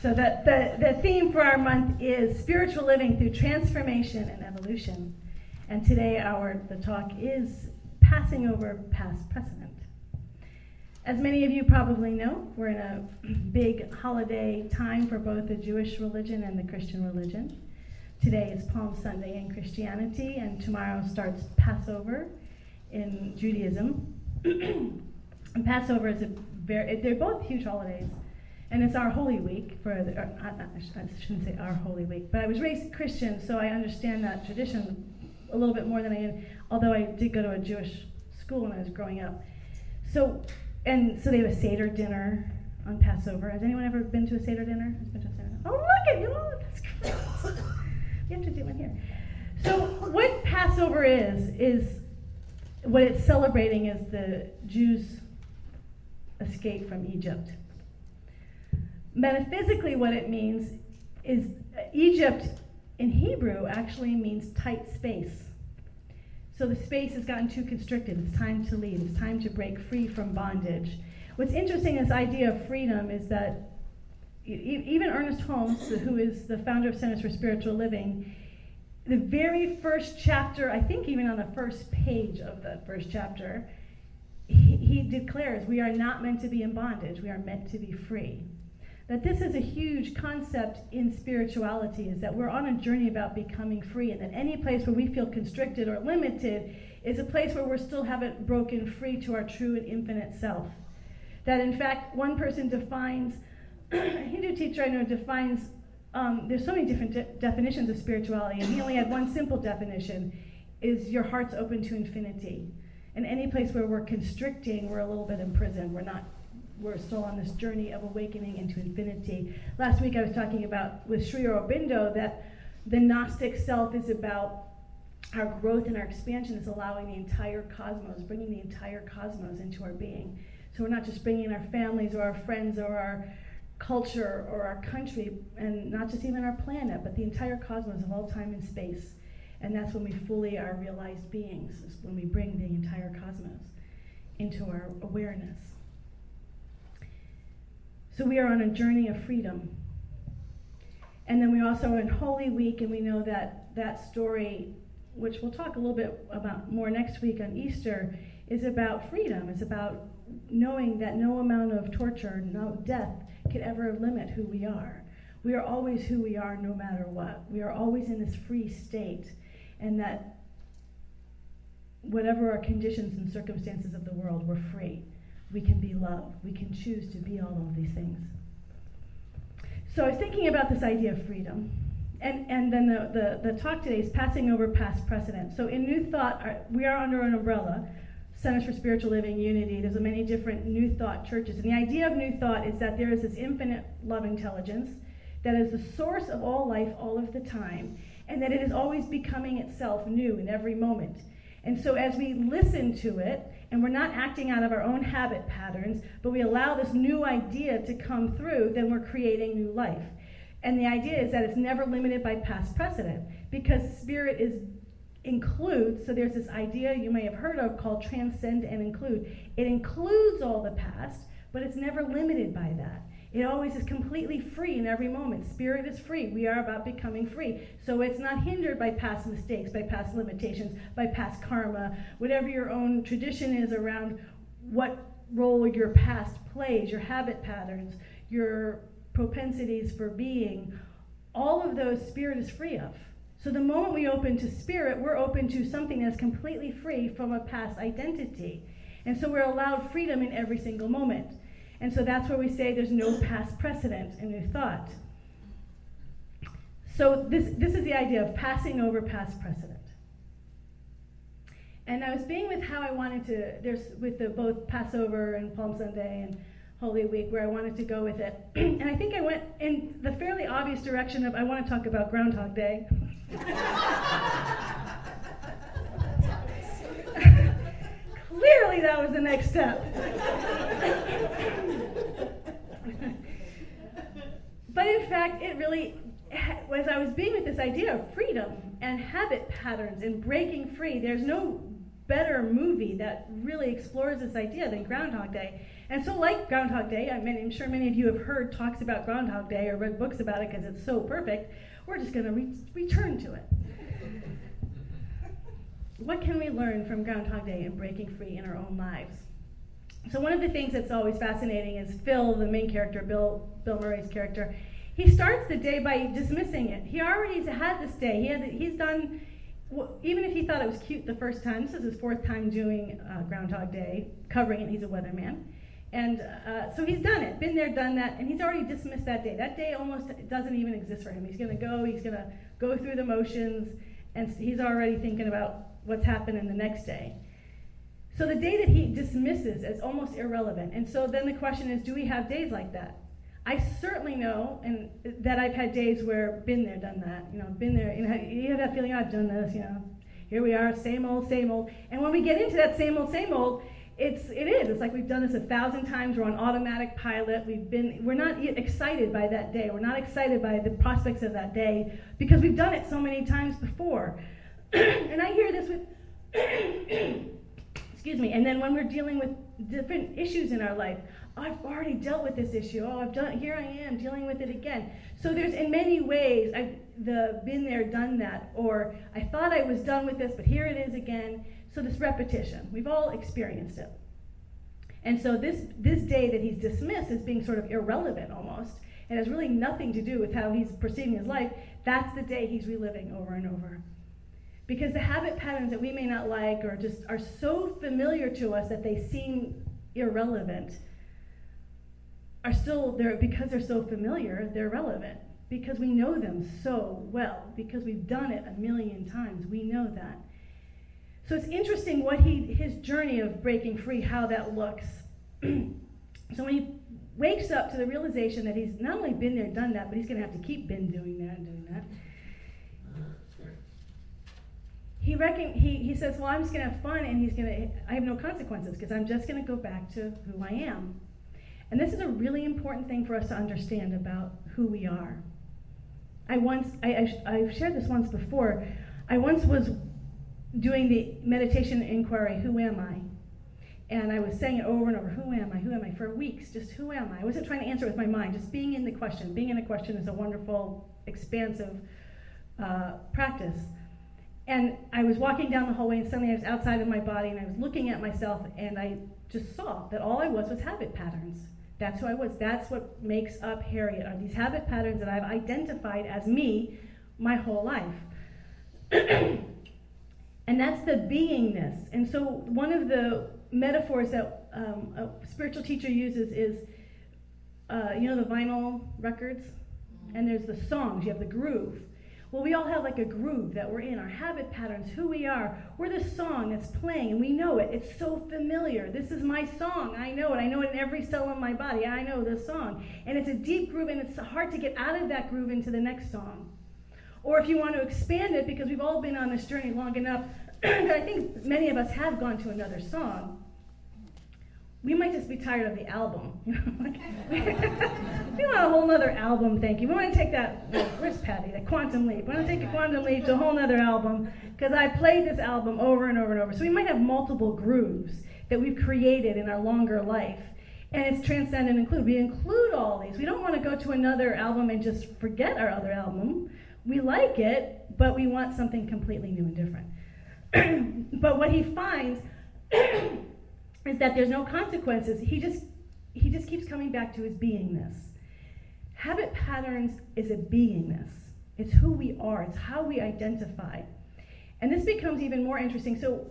So the theme for our month is spiritual living through transformation and evolution. And today the talk is passing over past precedent. As many of you probably know, we're in a big holiday time for both the Jewish religion and the Christian religion. Today is Palm Sunday in Christianity, and tomorrow starts Passover in Judaism. And Passover is they're both huge holidays. And it's our Holy Week, I shouldn't say our Holy Week, but I was raised Christian, so I understand that tradition a little bit more than I did, although I did go to a Jewish school when I was growing up. So they have a Seder dinner on Passover. Has anyone ever been to a Seder dinner? Oh, look at you! Oh, that's great. We have to do one here. So what Passover is what it's celebrating is the Jews' escape from Egypt. Metaphysically, what it means is Egypt in Hebrew actually means tight space. So the space has gotten too constricted. It's time to leave. It's time to break free from bondage. What's interesting in this idea of freedom is that even Ernest Holmes, who is the founder of Centers for Spiritual Living, the very first chapter, I think even on the first page of the first chapter, he declares we are not meant to be in bondage. We are meant to be free. That this is a huge concept in spirituality, is that we're on a journey about becoming free, and that any place where we feel constricted or limited is a place where we still haven't broken free to our true and infinite self. That in fact, one person defines, a Hindu teacher I know defines, there's so many different definitions of spirituality, and he only had one simple definition, is your heart's open to infinity. And any place where we're constricting, we're a little bit imprisoned. We're still on this journey of awakening into infinity. Last week I was talking about with Sri Aurobindo that the Gnostic self is about our growth and our expansion is allowing the entire cosmos, bringing the entire cosmos into our being. So we're not just bringing our families or our friends or our culture or our country, and not just even our planet, but the entire cosmos of all time and space. And that's when we fully are realized beings, is when we bring the entire cosmos into our awareness. So we are on a journey of freedom. And then we also are in Holy Week, and we know that story, which we'll talk a little bit about more next week on Easter, is about freedom. It's about knowing that no amount of torture, no death could ever limit who we are. We are always who we are no matter what. We are always in this free state, and that whatever our conditions and circumstances of the world, we're free. We can be love. We can choose to be all of these things. So I was thinking about this idea of freedom. And then the talk today is passing over past precedent. So in New Thought, we are under an umbrella, Centers for Spiritual Living, Unity. There's many different New Thought churches. And the idea of New Thought is that there is this infinite love intelligence that is the source of all life all of the time, and that it is always becoming itself new in every moment. And so as we listen to it, and we're not acting out of our own habit patterns, but we allow this new idea to come through, then we're creating new life. And the idea is that it's never limited by past precedent, because spirit includes, so there's this idea you may have heard of called transcend and include. It includes all the past, but it's never limited by that. It always is completely free in every moment. Spirit is free. We are about becoming free. So it's not hindered by past mistakes, by past limitations, by past karma, whatever your own tradition is around what role your past plays, your habit patterns, your propensities for being. All of those spirit is free of. So the moment we open to spirit, we're open to something that's completely free from a past identity. And so we're allowed freedom in every single moment. And so that's where we say there's no past precedent in New Thought. So this is the idea of passing over past precedent. And I was being with how I wanted to, with both Passover and Palm Sunday and Holy Week, where I wanted to go with it. And I think I went in the fairly obvious direction of I want to talk about Groundhog Day. Clearly that was the next step. But in fact, it really, as I was being with this idea of freedom and habit patterns and breaking free, there's no better movie that really explores this idea than Groundhog Day. And so like Groundhog Day, I'm sure many of you have heard talks about Groundhog Day or read books about it because it's so perfect, we're just going to return to it. What can we learn from Groundhog Day and breaking free in our own lives? So one of the things that's always fascinating is Phil, the main character, Bill Murray's character. He starts the day by dismissing it. He already had this day. He's done, even if he thought it was cute the first time, this is his 4th time doing Groundhog Day, covering it. He's a weatherman. And so he's done it, been there, done that, and he's already dismissed that day. That day almost doesn't even exist for him. He's going to go through the motions, and he's already thinking about what's happening the next day. So the day that he dismisses is almost irrelevant. And so then the question is, do we have days like that? I certainly know and that I've had days where been there, done that. Been there. You have that feeling, I've done this. Here we are, same old, same old. And when we get into that same old, it's like we've done this 1,000 times. We're on automatic pilot. We're not excited by that day. We're not excited by the prospects of that day because we've done it so many times before. And I hear this with. Excuse me, and then when we're dealing with different issues in our life, I've already dealt with this issue. Here I am dealing with it again. So there's, in many ways, been there, done that, or I thought I was done with this, but here it is again. So this repetition, we've all experienced it. And so this day that he's dismissed as being sort of irrelevant almost, and has really nothing to do with how he's perceiving his life, that's the day he's reliving over and over. Because the habit patterns that we may not like or just are so familiar to us that they seem irrelevant are still there because they're so familiar, they're relevant. Because we know them so well, because we've done it 1,000,000 times, we know that. So it's interesting what his journey of breaking free, how that looks. So when he wakes up to the realization that he's not only been there, done that, but he's going to have to keep doing that and doing that. He says, well, I'm just going to have fun, and I have no consequences because I'm just going to go back to who I am. And this is a really important thing for us to understand about who we are. I've shared this once before. I once was doing the meditation inquiry, who am I? And I was saying it over and over, who am I, for weeks, just who am I? I wasn't trying to answer it with my mind, just being in the question. Being in a question is a wonderful, expansive practice. And I was walking down the hallway, and suddenly I was outside of my body, and I was looking at myself, and I just saw that all I was habit patterns. That's who I was. That's what makes up Harriet, are these habit patterns that I've identified as me my whole life. And that's the beingness. And so one of the metaphors that a spiritual teacher uses is, the vinyl records, and there's the songs, you have the groove. Well, we all have like a groove that we're in, our habit patterns, who we are. We're the song that's playing, and we know it. It's so familiar. This is my song. I know it. I know it in every cell of my body. I know this song. And it's a deep groove, and it's hard to get out of that groove into the next song. Or if you want to expand it, because we've all been on this journey long enough, that I think many of us have gone to another song, we might just be tired of the album. We want a whole other album, thank you. We want to take that, where's Patty, the quantum leap. We want to take a quantum leap to a whole other album, because I played this album over and over and over. So we might have multiple grooves that we've created in our longer life. And it's transcend and include. We include all these. We don't want to go to another album and just forget our other album. We like it, but we want something completely new and different. But what he finds is that there's no consequences. He just keeps coming back to his beingness. Habit patterns is a beingness. It's who we are. It's how we identify. And this becomes even more interesting. So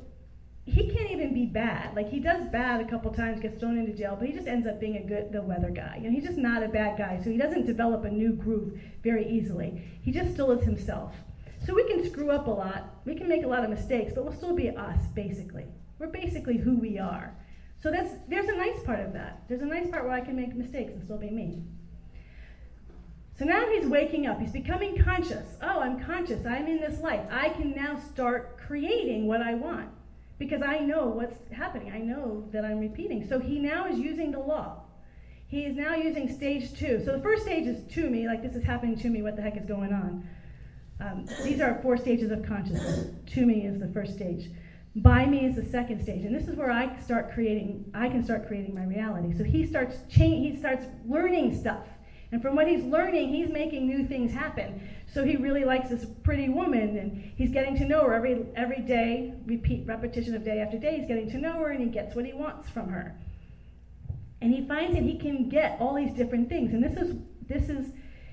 he can't even be bad. Like, he does bad a couple times, gets thrown into jail, but he just ends up being the weather guy. He's just not a bad guy, so he doesn't develop a new groove very easily. He just still is himself. So we can screw up a lot. We can make a lot of mistakes, but we'll still be us, basically. We're basically who we are. So there's a nice part of that. There's a nice part where I can make mistakes and still be me. So now he's waking up. He's becoming conscious. Oh, I'm conscious. I'm in this life. I can now start creating what I want because I know what's happening. I know that I'm repeating. So he now is using the law. He is now using stage 2. So the first stage is to me, like this is happening to me, what the heck is going on? These are 4 stages of consciousness. To me is the first stage. By me is the second stage, and this is where I can start creating my reality. So he starts learning stuff, and from what he's learning, he's making new things happen. So he really likes this pretty woman, and he's getting to know her every day, repetition of day after day. He's getting to know her, and he gets what he wants from her. And he finds that he can get all these different things, and this is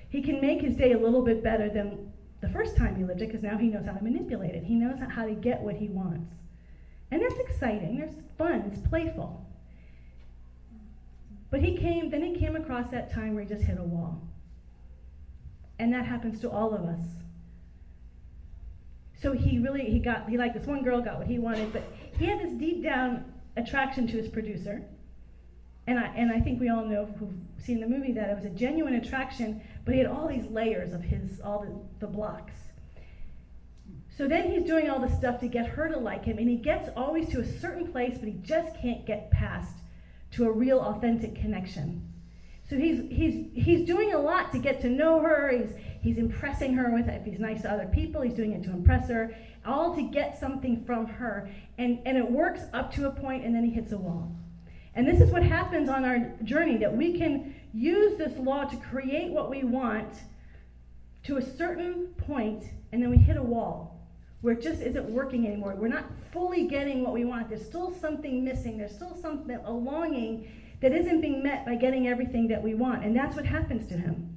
he can make his day a little bit better than the first time he lived it, because now he knows how to manipulate it. He knows how to get what he wants. And that's exciting, there's fun, it's playful. But he came across that time where he just hit a wall. And that happens to all of us. So he liked this one girl, got what he wanted, but he had this deep down attraction to his producer. And I think we all know who've seen the movie that it was a genuine attraction, but he had all these layers of all the blocks. So then he's doing all this stuff to get her to like him, and he gets always to a certain place, but he just can't get past to a real authentic connection. So he's doing a lot to get to know her. He's impressing her with, if he's nice to other people, he's doing it to impress her, all to get something from her. And it works up to a point, and then he hits a wall. And this is what happens on our journey, that we can use this law to create what we want to a certain point, and then we hit a wall where it just isn't working anymore. We're not fully getting what we want. There's still something missing. There's still a longing that isn't being met by getting everything that we want. And that's what happens to him.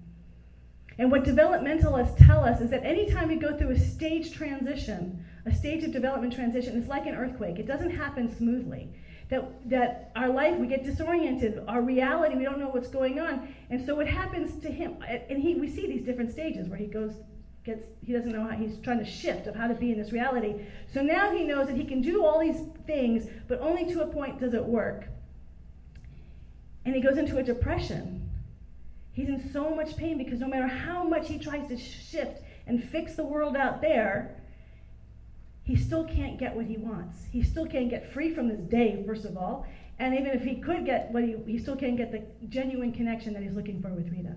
And what developmentalists tell us is that anytime we go through a stage of development transition, it's like an earthquake. It doesn't happen smoothly. That our life, we get disoriented, our reality, we don't know what's going on. And so what happens to him, and we see these different stages where he doesn't know how, he's trying to shift of how to be in this reality. So now he knows that he can do all these things, but only to a point does it work. And he goes into a depression. He's in so much pain because no matter how much he tries to shift and fix the world out there, he still can't get what he wants. He still can't get free from this day, first of all. And even if he could get what he still can't get the genuine connection that he's looking for with Rita.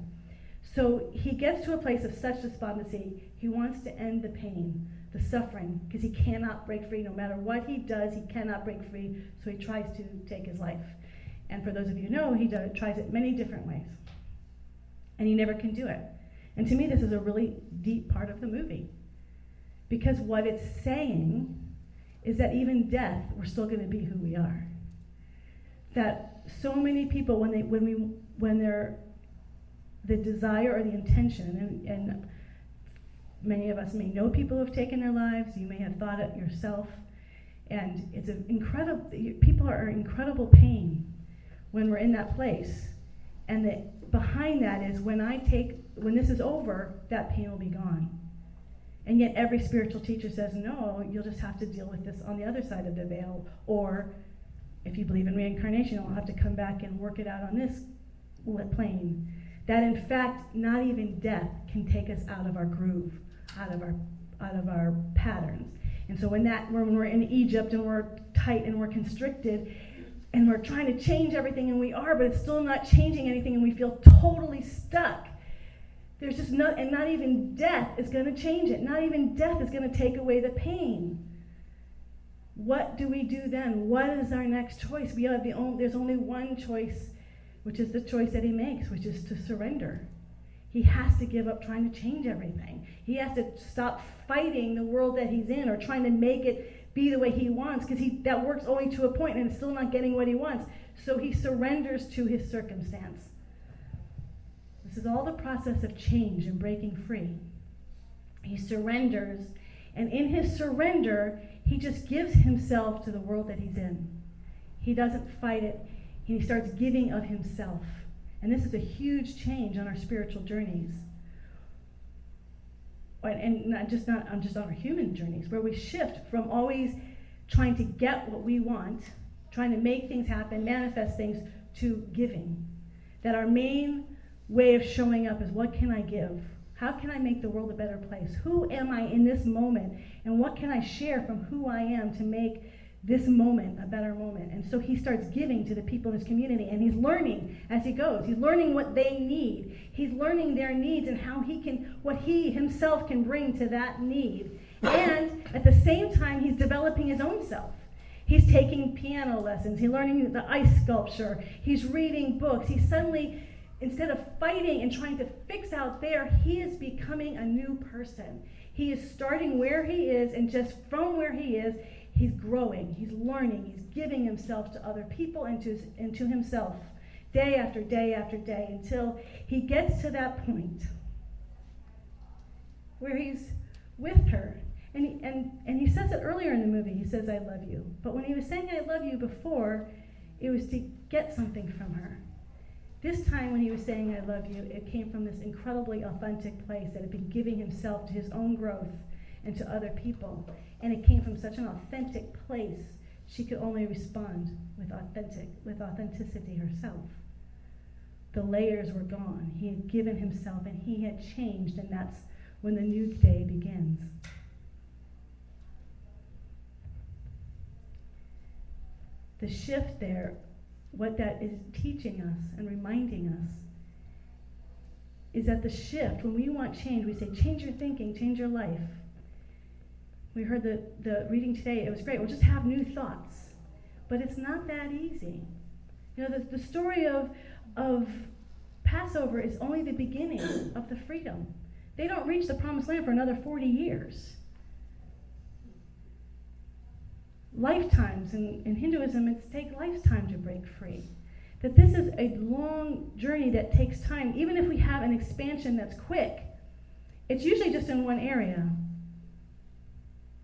So he gets to a place of such despondency, he wants to end the pain, the suffering, because he cannot break free. No matter what he does, he cannot break free, so he tries to take his life. And for those of you who know, he tries it many different ways. And he never can do it. And to me, this is a really deep part of the movie. Because what it's saying is that even death, we're still going to be who we are. That so many people, when they're the desire or the intention, and many of us may know people who have taken their lives, you may have thought it yourself, and it's people are in incredible pain when we're in that place. And behind that is when this is over, that pain will be gone. And yet every spiritual teacher says, no, you'll just have to deal with this on the other side of the veil. Or if you believe in reincarnation, you'll have to come back and work it out on this plane. That in fact, not even death can take us out of our groove, out of our patterns. And so when we're in Egypt and we're tight and we're constricted and we're trying to change everything, and we are, but it's still not changing anything, and we feel totally stuck. There's just not even death is going to change it. Not even death is going to take away the pain. What do we do then? What is our next choice? There's only one choice, which is the choice that he makes, which is to surrender. He has to give up trying to change everything. He has to stop fighting the world that he's in or trying to make it be the way he wants, because that works only to a point and it's still not getting what he wants. So he surrenders to his circumstance. This is all the process of change and breaking free. He surrenders, and in his surrender, he just gives himself to the world that he's in. He doesn't fight it. He starts giving of himself. And this is a huge change on our spiritual journeys. And not just on our human journeys, where we shift from always trying to get what we want, trying to make things happen, manifest things, to giving. That our main way of showing up is, what can I give? How can I make the world a better place? Who am I in this moment? And what can I share from who I am to make this moment a better moment? And so he starts giving to the people in his community, and he's learning as he goes. He's learning what they need. He's learning their needs and what he himself can bring to that need. And at the same time, he's developing his own self. He's taking piano lessons. He's learning the ice sculpture. He's reading books. He's suddenly, instead of fighting and trying to fix out there, he is becoming a new person. He is starting where he is, and just from where he is, he's growing. He's learning. He's giving himself to other people and to himself, day after day after day, until he gets to that point where he's with her. And he says it earlier in the movie. He says, "I love you." But when he was saying "I love you" before, it was to get something from her. This time when he was saying "I love you," it came from this incredibly authentic place that had been giving himself to his own growth and to other people. And it came from such an authentic place, she could only respond with authenticity herself. The layers were gone. He had given himself and he had changed, and that's when the new day begins. The shift there, what that is teaching us and reminding us, is that the shift, when we want change, we say, change your thinking, change your life. We heard the reading today, it was great. We'll just have new thoughts. But it's not that easy. You know, the story of Passover is only the beginning of the freedom. They don't reach the promised land for another 40 years. Lifetimes in Hinduism, it takes lifetime to break free. That this is a long journey that takes time. Even if we have an expansion that's quick, it's usually just in one area.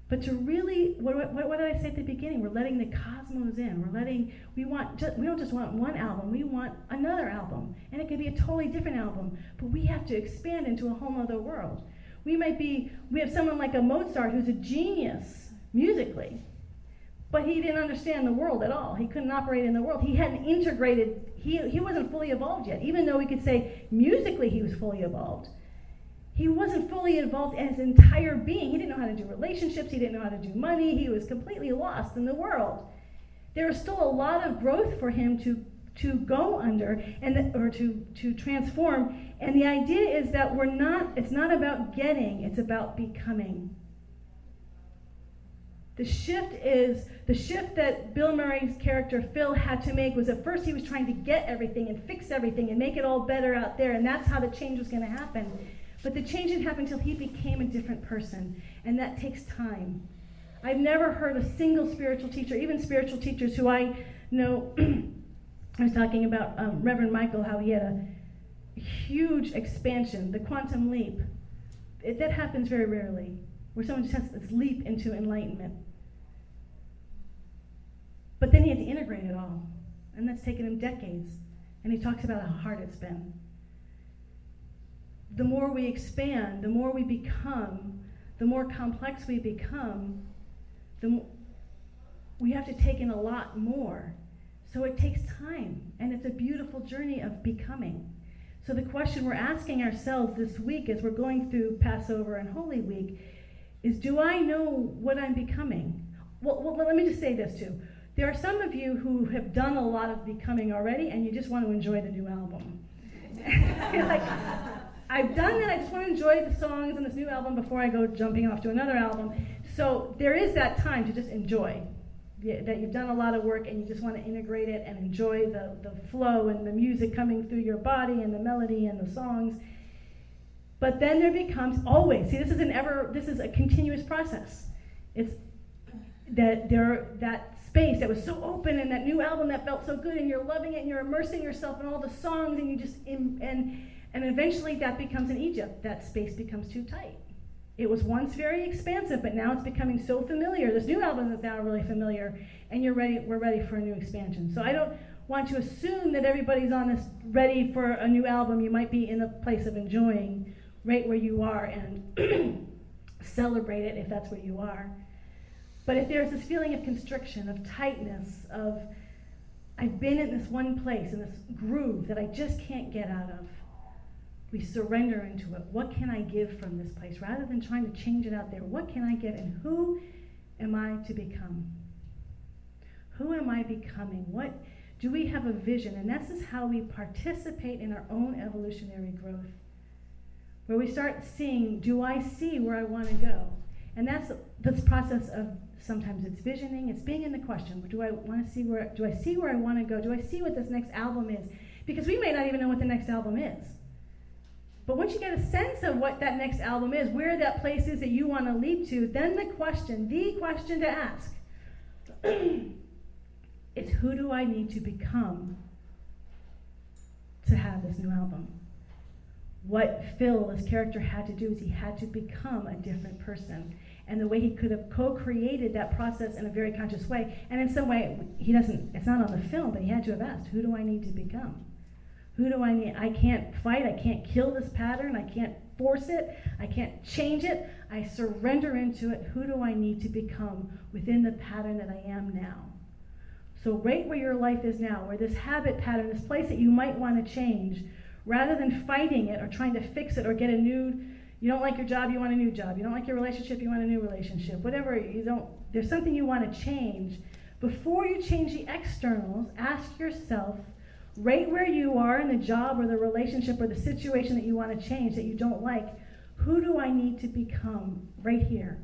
But to really, what did I say at the beginning? We're letting the cosmos in. We don't just want one album, we want another album. And it could be a totally different album, but we have to expand into a whole other world. We have someone like a Mozart who's a genius musically, but he didn't understand the world at all. He couldn't operate in the world. He hadn't integrated, he wasn't fully evolved yet. Even though we could say musically he was fully evolved, he wasn't fully involved in his entire being. He didn't know how to do relationships. He didn't know how to do money. He was completely lost in the world. There was still a lot of growth for him to go under or to transform. And the idea is that it's not about getting, it's about becoming. The shift that Bill Murray's character Phil had to make was, at first he was trying to get everything and fix everything and make it all better out there, and that's how the change was going to happen. But the change didn't happen until he became a different person, and that takes time. I've never heard a single spiritual teacher, even spiritual teachers who I know, I was talking about Reverend Michael, how he had a huge expansion, the quantum leap. That happens very rarely, where someone just has this leap into enlightenment. But then he had to integrate it all, and that's taken him decades, and he talks about how hard it's been. The more we expand, the more we become, the more complex we become, we have to take in a lot more. So it takes time, and it's a beautiful journey of becoming. So the question we're asking ourselves this week as we're going through Passover and Holy Week is, do I know what I'm becoming? Well, let me just say this too. There are some of you who have done a lot of becoming already, and you just want to enjoy the new album. You're like, I've done that, I just want to enjoy the songs on this new album before I go jumping off to another album. So there is that time to just enjoy, that you've done a lot of work and you just want to integrate it and enjoy the flow and the music coming through your body and the melody and the songs. But then there becomes always, see, this is a continuous process. It's that space that was so open, and that new album that felt so good, and you're loving it and you're immersing yourself in all the songs, and you just, and eventually that becomes in Egypt. That space becomes too tight. It was once very expansive, but now it's becoming so familiar. This new album is now really familiar, and we're ready for a new expansion. So I don't want to assume that everybody's on this ready for a new album. You might be in a place of enjoying right where you are and celebrate it if that's where you are. But if there's this feeling of constriction, of tightness, of I've been in this one place, in this groove that I just can't get out of, we surrender into it. What can I give from this place? Rather than trying to change it out there, what can I give, and who am I to become? Who am I becoming? What do we have a vision? And this is how we participate in our own evolutionary growth, where we start seeing, do I see where I want to go? And that's this process of, sometimes it's visioning, it's being in the question. Do I see where I want to go? Do I see what this next album is? Because we may not even know what the next album is. But once you get a sense of what that next album is, where that place is that you want to leap to, then the question to ask is, who do I need to become to have this new album? What Phil, this character, had to do is he had to become a different person. And the way he could have co-created that process in a very conscious way, and in some way, it's not on the film, but he had to have asked, who do I need to become? Who do I need? I can't fight, I can't kill this pattern, I can't force it, I can't change it, I surrender into it. Who do I need to become within the pattern that I am now? So right where your life is now, where this habit pattern, this place that you might want to change, rather than fighting it or trying to fix it or get a new, you don't like your job, you want a new job. You don't like your relationship, you want a new relationship. Whatever, there's something you want to change. Before you change the externals, ask yourself, right where you are in the job or the relationship or the situation that you want to change that you don't like, who do I need to become right here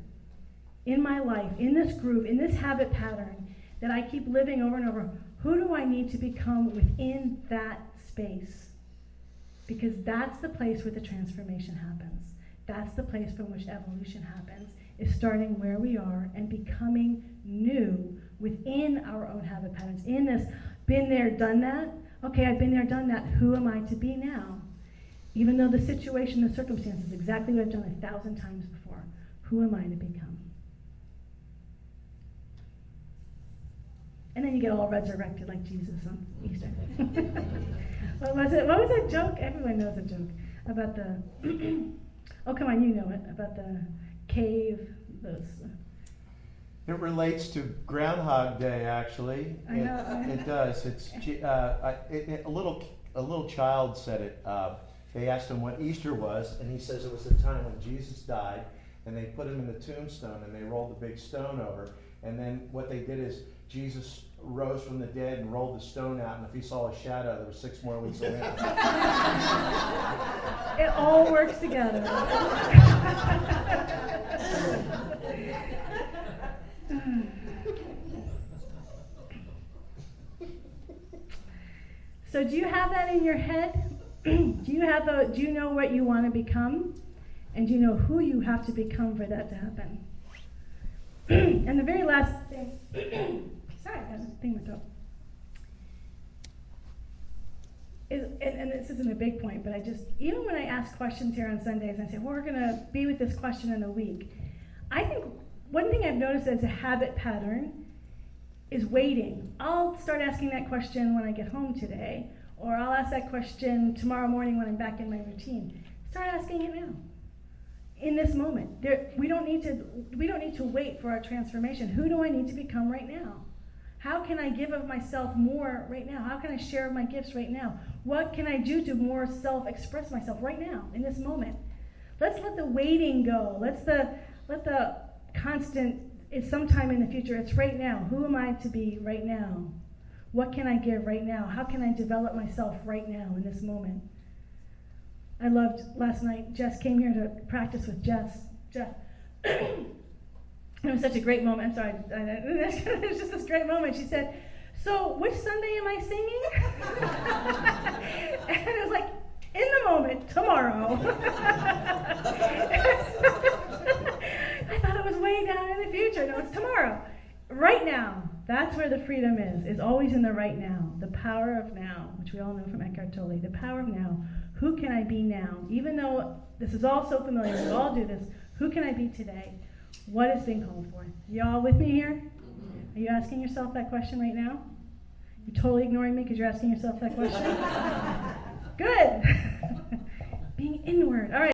in my life, in this groove, in this habit pattern that I keep living over and over? Who do I need to become within that space? Because that's the place where the transformation happens. That's the place from which evolution happens, is starting where we are and becoming new within our own habit patterns. In this, been there, done that. Okay, I've been there, done that. Who am I to be now? Even though the situation, the circumstance is exactly what I've done 1,000 times before. Who am I to become? And then you get all resurrected like Jesus on Easter. What was it? What was that joke? Everyone knows a joke about the... oh, come on, you know it. About the cave, those... It relates to Groundhog Day, actually. I know. It does. It's a little child said it. They asked him what Easter was, and he says it was the time when Jesus died, and they put him in the tombstone, and they rolled the big stone over. And then what they did is Jesus rose from the dead and rolled the stone out, and if he saw a shadow, there was 6 more weeks of winter. It all works together. So do you have that in your head? Do you know what you want to become? And do you know who you have to become for that to happen? And the very last thing, sorry, I got a thing in my throat. And this isn't a big point, but even when I ask questions here on Sundays, and I say, well, we're going to be with this question in a week, I think one thing I've noticed as a habit pattern is waiting. I'll start asking that question when I get home today, or I'll ask that question tomorrow morning when I'm back in my routine. Start asking it now. In this moment. We don't need to wait for our transformation. Who do I need to become right now? How can I give of myself more right now? How can I share my gifts right now? What can I do to more self-express myself right now, in this moment? Let's let the waiting go. Let the constant, it's sometime in the future. It's right now. Who am I to be right now? What can I give right now? How can I develop myself right now in this moment? I loved last night, Jess came here to practice with Jeff. It was such a great moment. I'm sorry. It was just this great moment. She said, so which Sunday am I singing? And it was like, in the moment, tomorrow. I thought it was way down in the future. No, it's tomorrow. Right now. That's where the freedom is always in the right now. The power of now, which we all know from Eckhart Tolle. The power of now. Who can I be now? Even though this is all so familiar, we all do this. Who can I be today? What is being called for? You all with me here? Are you asking yourself that question right now? You're totally ignoring me because you're asking yourself that question? Good. Being inward. All right.